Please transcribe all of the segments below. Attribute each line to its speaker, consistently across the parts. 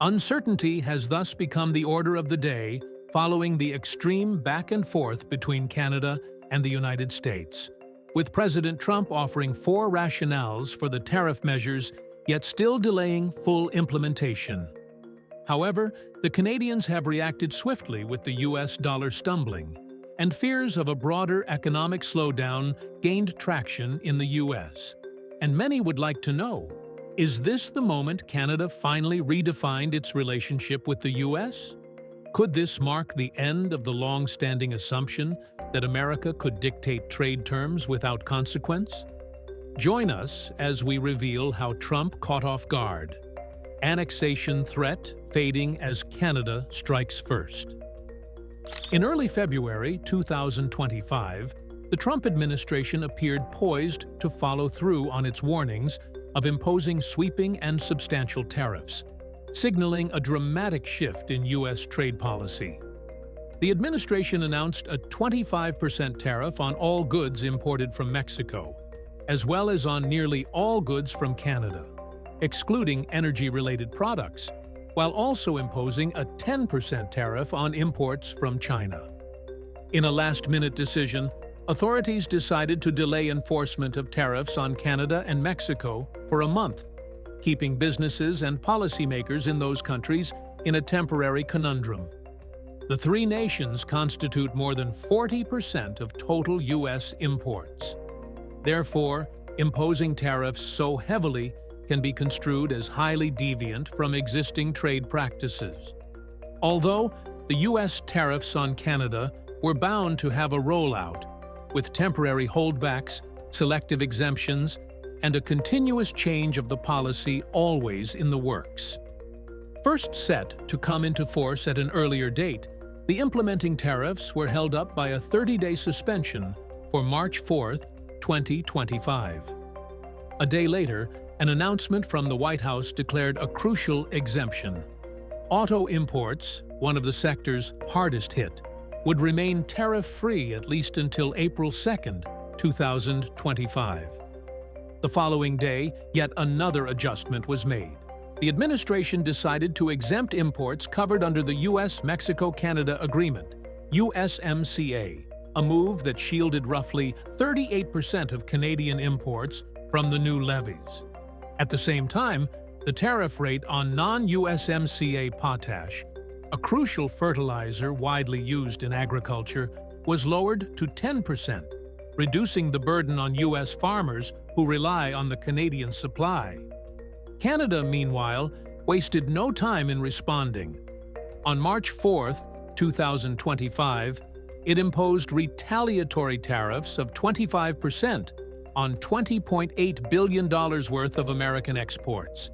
Speaker 1: Uncertainty has thus become the order of the day following the extreme back and forth between Canada and the United States, with President Trump offering four rationales for the tariff measures, yet still delaying full implementation. However, the Canadians have reacted swiftly with the US dollar stumbling, and fears of a broader economic slowdown gained traction in the US. And many would like to know, is this the moment Canada finally redefined its relationship with the US? Could this mark the end of the long-standing assumption that America could dictate trade terms without consequence? Join us as we reveal how Trump caught off guard. Annexation threat fading as Canada strikes first. In early February 2025, the Trump administration appeared poised to follow through on its warnings of imposing sweeping and substantial tariffs, signaling a dramatic shift in U.S. trade policy. The administration announced a 25% tariff on all goods imported from Mexico, as well as on nearly all goods from Canada, excluding energy-related products, while also imposing a 10% tariff on imports from China. In a last-minute decision, authorities decided to delay enforcement of tariffs on Canada and Mexico for a month, keeping businesses and policymakers in those countries in a temporary conundrum. The three nations constitute more than 40% of total U.S. imports. Therefore, imposing tariffs so heavily can be construed as highly deviant from existing trade practices. Although the U.S. tariffs on Canada were bound to have a rollout, with temporary holdbacks, selective exemptions, and a continuous change of the policy always in the works. First set to come into force at an earlier date, the implementing tariffs were held up by a 30-day suspension for March 4, 2025. A day later, an announcement from the White House declared a crucial exemption. Auto imports, one of the sector's hardest hit, would remain tariff-free at least until April 2, 2025. The following day, yet another adjustment was made. The administration decided to exempt imports covered under the U.S.-Mexico-Canada Agreement, USMCA, a move that shielded roughly 38% of Canadian imports from the new levies. At the same time, the tariff rate on non-USMCA potash, a crucial fertilizer widely used in agriculture, was lowered to 10%, reducing the burden on U.S. farmers who rely on the Canadian supply. Canada, meanwhile, wasted no time in responding. On March 4, 2025, it imposed retaliatory tariffs of 25% on $20.8 billion worth of American exports.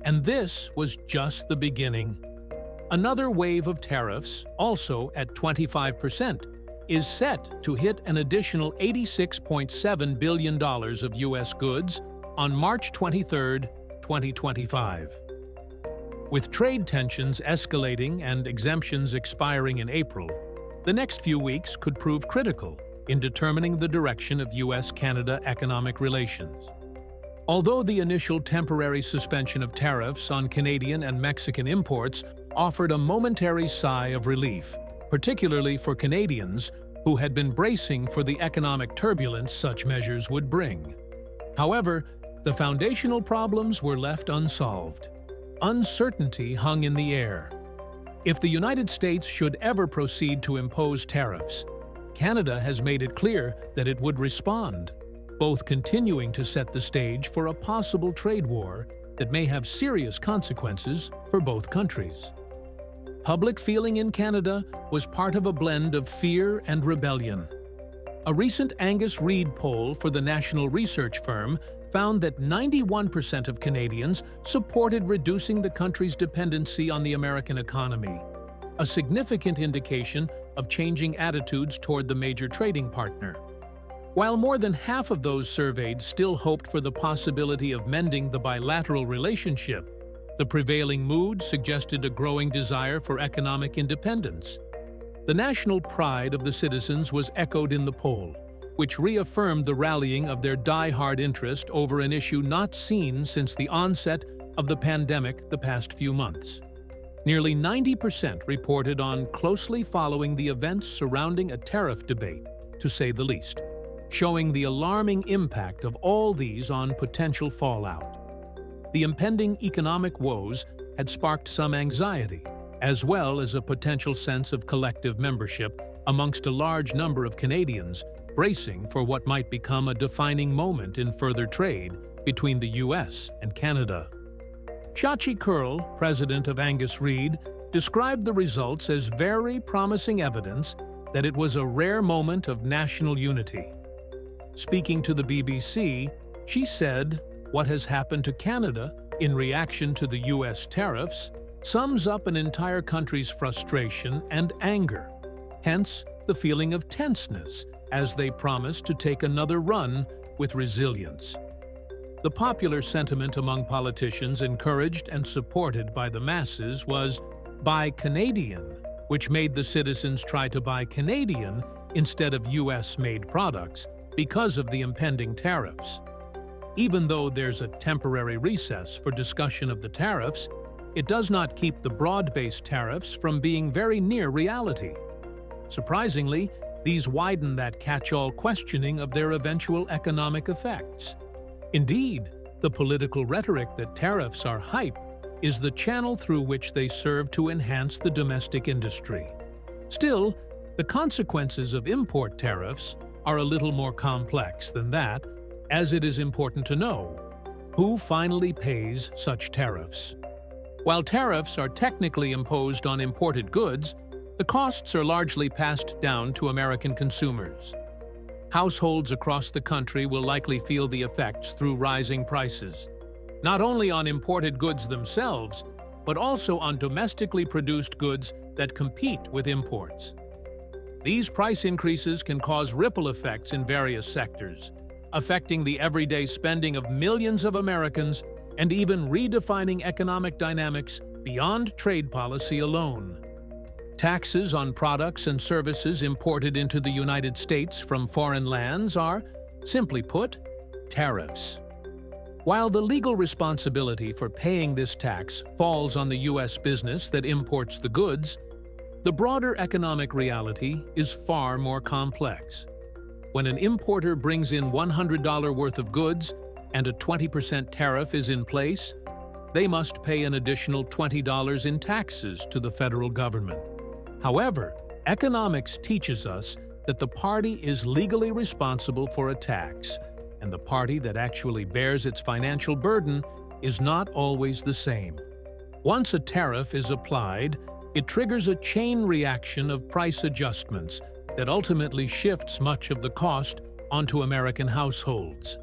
Speaker 1: And this was just the beginning. Another wave of tariffs, also at 25%, is set to hit an additional $86.7 billion of U.S. goods on March 23, 2025. With trade tensions escalating and exemptions expiring in April, the next few weeks could prove critical in determining the direction of U.S.-Canada economic relations. Although the initial temporary suspension of tariffs on Canadian and Mexican imports offered a momentary sigh of relief, particularly for Canadians who had been bracing for the economic turbulence such measures would bring. However, the foundational problems were left unsolved. Uncertainty hung in the air. If the United States should ever proceed to impose tariffs, Canada has made it clear that it would respond, both continuing to set the stage for a possible trade war that may have serious consequences for both countries. Public feeling in Canada was part of a blend of fear and rebellion. A recent Angus Reid poll for the national research firm found that 91% of Canadians supported reducing the country's dependency on the American economy, a significant indication of changing attitudes toward the major trading partner. While more than half of those surveyed still hoped for the possibility of mending the bilateral relationship, the prevailing mood suggested a growing desire for economic independence. The national pride of the citizens was echoed in the poll, which reaffirmed the rallying of their die-hard interest over an issue not seen since the onset of the pandemic the past few months. Nearly 90% reported on closely following the events surrounding a tariff debate, to say the least, showing the alarming impact of all these on potential fallout. The impending economic woes had sparked some anxiety, as well as a potential sense of collective membership amongst a large number of Canadians bracing for what might become a defining moment in further trade between the U.S. and Canada. Shachi Kurl, president of Angus Reid, described the results as very promising evidence that it was a rare moment of national unity. Speaking to the BBC, she said, "What has happened to Canada in reaction to the U.S. tariffs sums up an entire country's frustration and anger, hence the feeling of tenseness as they promise to take another run with resilience." The popular sentiment among politicians encouraged and supported by the masses was "Buy Canadian," which made the citizens try to buy Canadian instead of U.S.-made products because of the impending tariffs. Even though there's a temporary recess for discussion of the tariffs, it does not keep the broad-based tariffs from being very near reality. Surprisingly, these widen that catch-all questioning of their eventual economic effects. Indeed, the political rhetoric that tariffs are hype is the channel through which they serve to enhance the domestic industry. Still, the consequences of import tariffs are a little more complex than that, as it is important to know who finally pays such tariffs. While tariffs are technically imposed on imported goods, the costs are largely passed down to American consumers. Households across the country will likely feel the effects through rising prices, not only on imported goods themselves, but also on domestically produced goods that compete with imports. These price increases can cause ripple effects in various sectors, affecting the everyday spending of millions of Americans and even redefining economic dynamics beyond trade policy alone. Taxes on products and services imported into the United States from foreign lands are, simply put, tariffs. While the legal responsibility for paying this tax falls on the U.S. business that imports the goods, the broader economic reality is far more complex. When an importer brings in $100 worth of goods and a 20% tariff is in place, they must pay an additional $20 in taxes to the federal government. However, economics teaches us that the party is legally responsible for a tax, and the party that actually bears its financial burden is not always the same. Once a tariff is applied, it triggers a chain reaction of price adjustments that ultimately shifts much of the cost onto American households.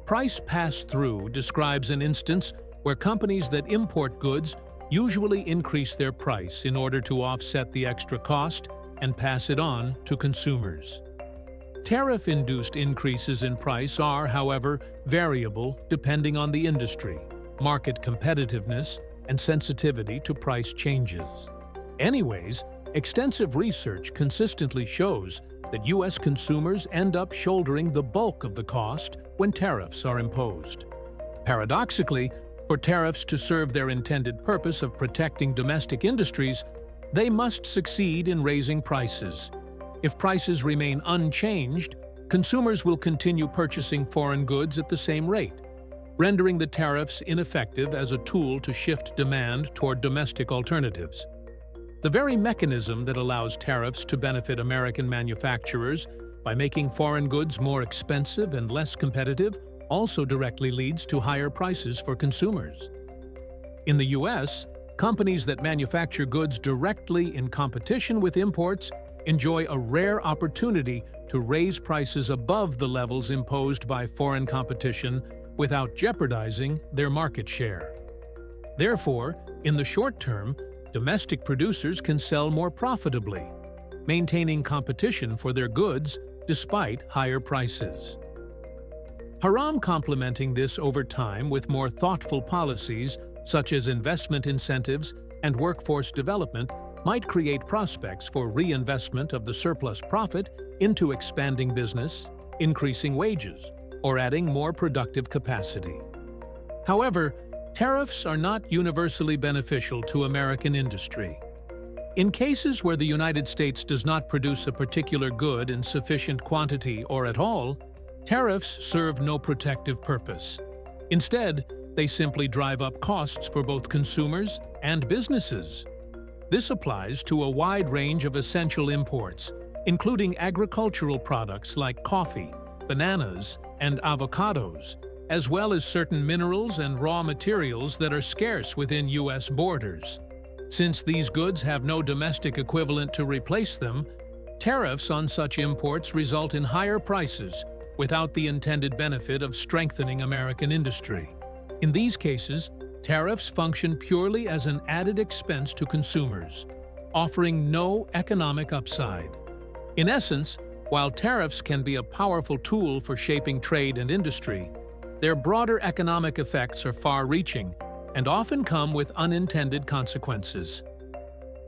Speaker 1: Price pass-through describes an instance where companies that import goods usually increase their price in order to offset the extra cost and pass it on to consumers. Tariff-induced increases in price are, however, variable depending on the industry, market competitiveness, and sensitivity to price changes. Anyways, extensive research consistently shows that U.S. consumers end up shouldering the bulk of the cost when tariffs are imposed. Paradoxically, for tariffs to serve their intended purpose of protecting domestic industries, they must succeed in raising prices. If prices remain unchanged, consumers will continue purchasing foreign goods at the same rate, rendering the tariffs ineffective as a tool to shift demand toward domestic alternatives. The very mechanism that allows tariffs to benefit American manufacturers by making foreign goods more expensive and less competitive also directly leads to higher prices for consumers. In the U.S., companies that manufacture goods directly in competition with imports enjoy a rare opportunity to raise prices above the levels imposed by foreign competition without jeopardizing their market share. Therefore, in the short term, domestic producers can sell more profitably, maintaining competition for their goods despite higher prices. Haram complementing this over time with more thoughtful policies such as investment incentives and workforce development might create prospects for reinvestment of the surplus profit into expanding business, increasing wages, or adding more productive capacity. However, Tariffs are not universally beneficial to American industry. In cases where the United States does not produce a particular good in sufficient quantity or at all, tariffs serve no protective purpose. Instead, they simply drive up costs for both consumers and businesses. This applies to a wide range of essential imports, including agricultural products like coffee, bananas, and avocados, as well as certain minerals and raw materials that are scarce within U.S. borders. Since these goods have no domestic equivalent to replace them, tariffs on such imports result in higher prices without the intended benefit of strengthening American industry. In these cases, tariffs function purely as an added expense to consumers, offering no economic upside. In essence, while tariffs can be a powerful tool for shaping trade and industry, their broader economic effects are far-reaching and often come with unintended consequences.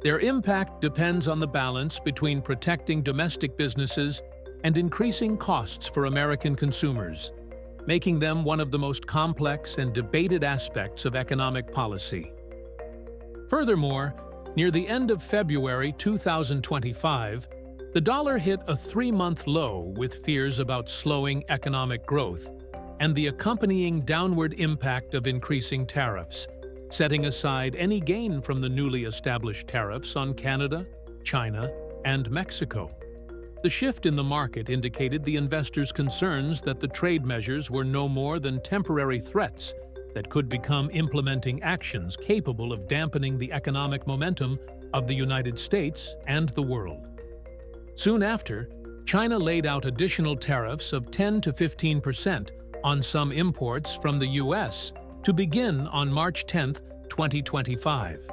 Speaker 1: Their impact depends on the balance between protecting domestic businesses and increasing costs for American consumers, making them one of the most complex and debated aspects of economic policy. Furthermore, near the end of February 2025, the dollar hit a 3-month low with fears about slowing economic growth and the accompanying downward impact of increasing tariffs, setting aside any gain from the newly established tariffs on Canada, China, and Mexico. The shift in the market indicated the investors' concerns that the trade measures were no more than temporary threats that could become implementing actions capable of dampening the economic momentum of the United States and the world. Soon after, China laid out additional tariffs of 10 to 15% on some imports from the U.S. to begin on March 10, 2025.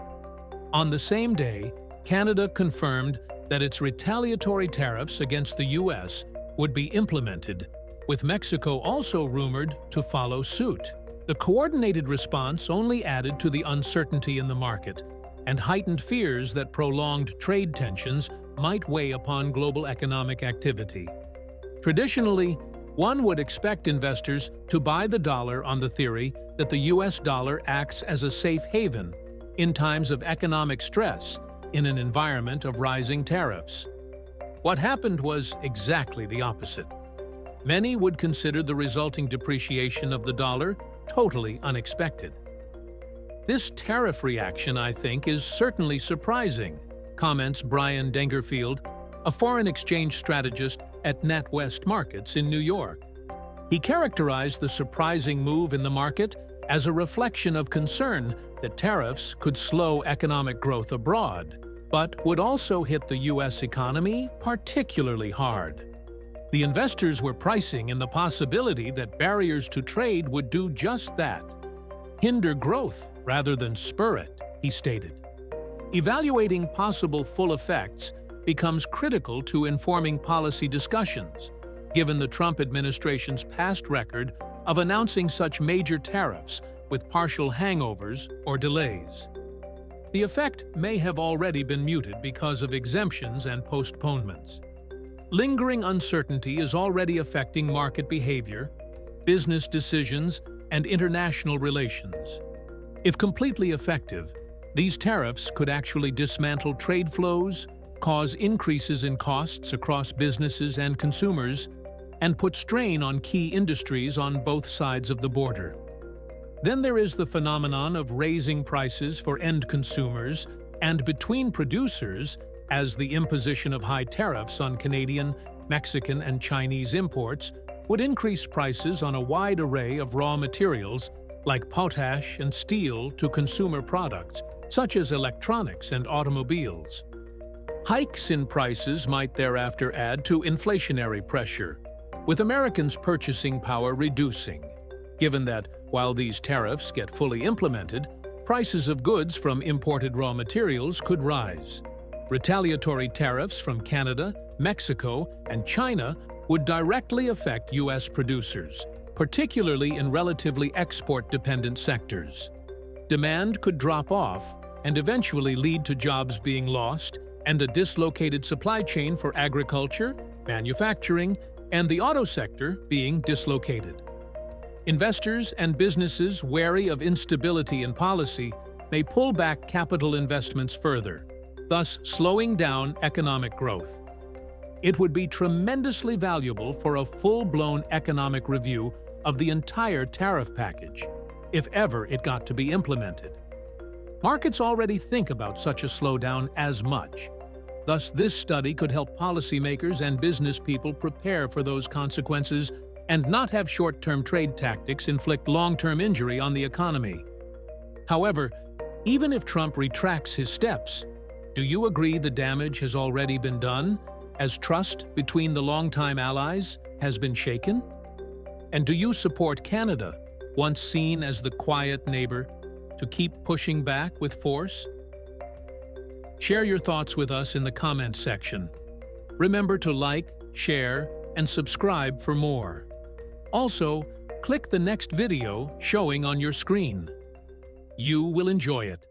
Speaker 1: On the same day, Canada confirmed that its retaliatory tariffs against the U.S. would be implemented, with Mexico also rumored to follow suit. The coordinated response only added to the uncertainty in the market and heightened fears that prolonged trade tensions might weigh upon global economic activity. Traditionally, one would expect investors to buy the dollar on the theory that the U.S. dollar acts as a safe haven in times of economic stress in an environment of rising tariffs. What happened was exactly the opposite. Many would consider the resulting depreciation of the dollar totally unexpected. This tariff reaction, I think, is certainly surprising, comments Brian Dangerfield, a foreign exchange strategist at NatWest Markets in New York. He characterized the surprising move in the market as a reflection of concern that tariffs could slow economic growth abroad, but would also hit the U.S. economy particularly hard. The investors were pricing in the possibility that barriers to trade would do just that, hinder growth rather than spur it, he stated. Evaluating possible full effects becomes critical to informing policy discussions, given the Trump administration's past record of announcing such major tariffs with partial hangovers or delays. The effect may have already been muted because of exemptions and postponements. Lingering uncertainty is already affecting market behavior, business decisions, and international relations. If completely effective, these tariffs could actually dismantle trade flows, cause increases in costs across businesses and consumers, and put strain on key industries on both sides of the border. Then there is the phenomenon of raising prices for end consumers and between producers, as the imposition of high tariffs on Canadian, Mexican, and Chinese imports would increase prices on a wide array of raw materials like potash and steel to consumer products, such as electronics and automobiles. Hikes in prices might thereafter add to inflationary pressure, with Americans' purchasing power reducing, given that, while these tariffs get fully implemented, prices of goods from imported raw materials could rise. Retaliatory tariffs from Canada, Mexico, and China would directly affect U.S. producers, particularly in relatively export-dependent sectors. Demand could drop off and eventually lead to jobs being lost and a dislocated supply chain for agriculture, manufacturing, and the auto sector being dislocated. Investors and businesses wary of instability in policy may pull back capital investments further, thus slowing down economic growth. It would be tremendously valuable for a full-blown economic review of the entire tariff package, if ever it got to be implemented. Markets already think about such a slowdown as much. Thus, this study could help policymakers and business people prepare for those consequences and not have short-term trade tactics inflict long-term injury on the economy. However, even if Trump retracts his steps, do you agree the damage has already been done, as trust between the longtime allies has been shaken? And do you support Canada, once seen as the quiet neighbor, to keep pushing back with force? Share your thoughts with us in the comments section. Remember to like, share, and subscribe for more. Also, click the next video showing on your screen. You will enjoy it.